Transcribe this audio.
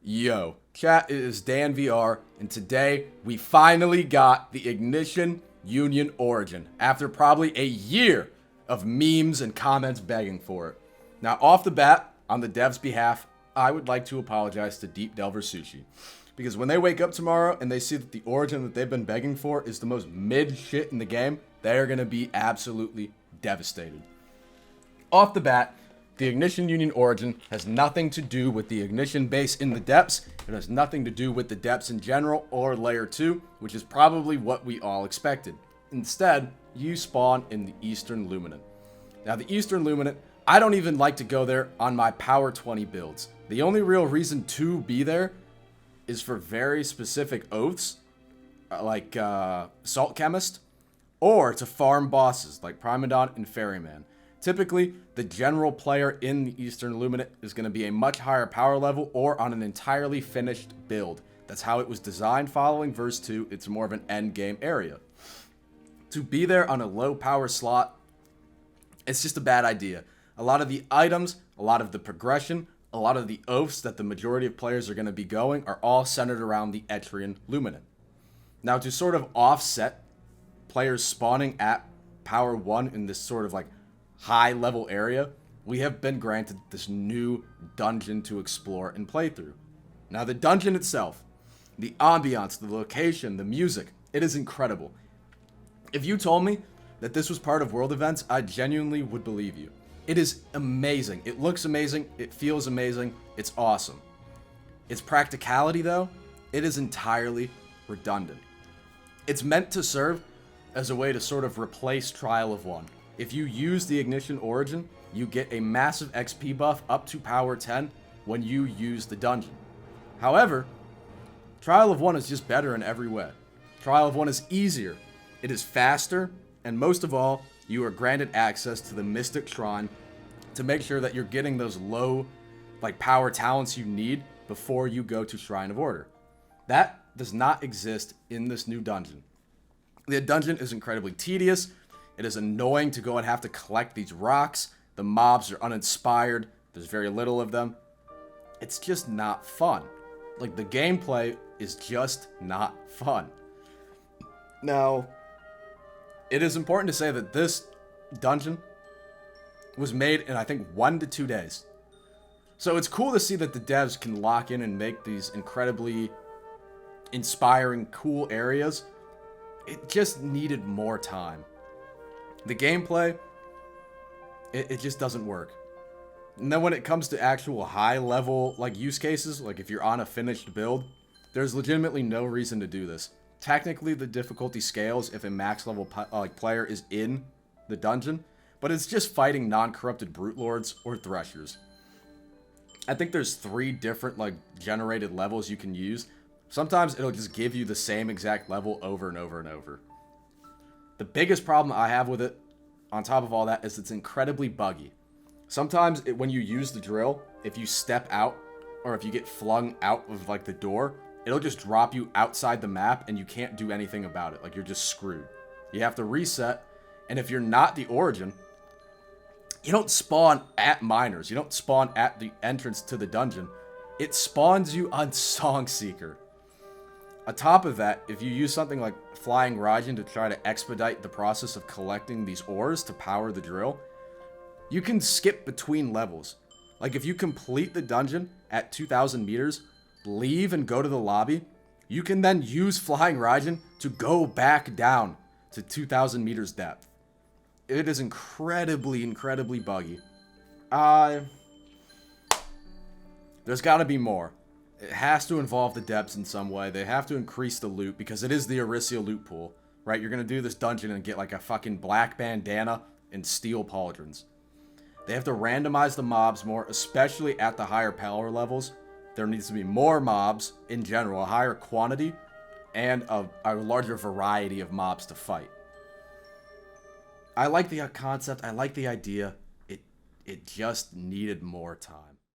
Yo, chat, it is Dan VR, and today we finally got the Ignition Union Origin after probably a year of memes and comments begging for it. Now, off the bat, on the devs' behalf, I would like to apologize to Deep Delver Sushi, because when they wake up tomorrow and they see that the Origin that they've been begging for is the most mid shit in the game, they are going to be absolutely devastated. Off the bat, the Ignition Union Origin has nothing to do with the Ignition base in the depths. It has nothing to do with the depths in general or Layer 2, which is probably what we all expected. Instead, you spawn in the Eastern Luminant. Now, the Eastern Luminant, I don't even like to go there on my Power 20 builds. The only real reason to be there is for very specific oaths, like Salt Chemist, or to farm bosses like Primadon and Ferryman. Typically, the general player in the Eastern Luminant is going to be a much higher power level or on an entirely finished build. That's how it was designed following Verse 2. It's more of an end game area. To be there on a low power slot, it's just a bad idea. A lot of the items, a lot of the progression, a lot of the oaths that the majority of players are going to be going are all centered around the Etrian Luminant. Now, to sort of offset players spawning at Power 1 in this sort of like high level area, we have been granted this new dungeon to explore and play through. Now, the dungeon itself, the ambiance, the location, the music, it is incredible. If you told me that this was part of world events, I genuinely would believe you. It is amazing. It looks amazing. It feels amazing. It's awesome. Its practicality, though, it is entirely redundant. It's meant to serve as a way to sort of replace Trial of 1. If you use the Ignition Origin, you get a massive XP buff up to Power 10 when you use the dungeon. However, Trial of 1 is just better in every way. Trial of 1 is easier, it is faster, and most of all, you are granted access to the Mystic Shrine to make sure that you're getting those low, power talents you need before you go to Shrine of Order. That does not exist in this new dungeon. The dungeon is incredibly tedious. It is annoying to go and have to collect these rocks. The mobs are uninspired. There's very little of them. It's just not fun. The gameplay is just not fun. Now, it is important to say that this dungeon was made in, I think, 1 to 2 days. So it's cool to see that the devs can lock in and make these incredibly inspiring, cool areas. It just needed more time. The gameplay, it just doesn't work. And then when it comes to actual high-level use cases, if you're on a finished build, there's legitimately no reason to do this. Technically, the difficulty scales if a max-level player is in the dungeon, but it's just fighting non-corrupted Brute Lords or Threshers. I think there's 3 different generated levels you can use. Sometimes it'll just give you the same exact level over and over and over. The biggest problem I have with it, on top of all that, is it's incredibly buggy. Sometimes when you use the drill, if you step out, or if you get flung out of the door, it'll just drop you outside the map and you can't do anything about it. You're just screwed. You have to reset, and if you're not the Origin, you don't spawn at Miners. You don't spawn at the entrance to the dungeon. It spawns you on Songseeker. On top of that, if you use something like Flying Raijin to try to expedite the process of collecting these ores to power the drill, you can skip between levels. If you complete the dungeon at 2,000 meters, leave and go to the lobby, you can then use Flying Raijin to go back down to 2,000 meters depth. It is incredibly, incredibly buggy. There's got to be more. It has to involve the depths in some way. They have to increase the loot because it is the Aricia loot pool, right? You're going to do this dungeon and get a fucking black bandana and steel pauldrons. They have to randomize the mobs more, especially at the higher power levels. There needs to be more mobs in general, a higher quantity, and a larger variety of mobs to fight. I like the concept. I like the idea. It just needed more time.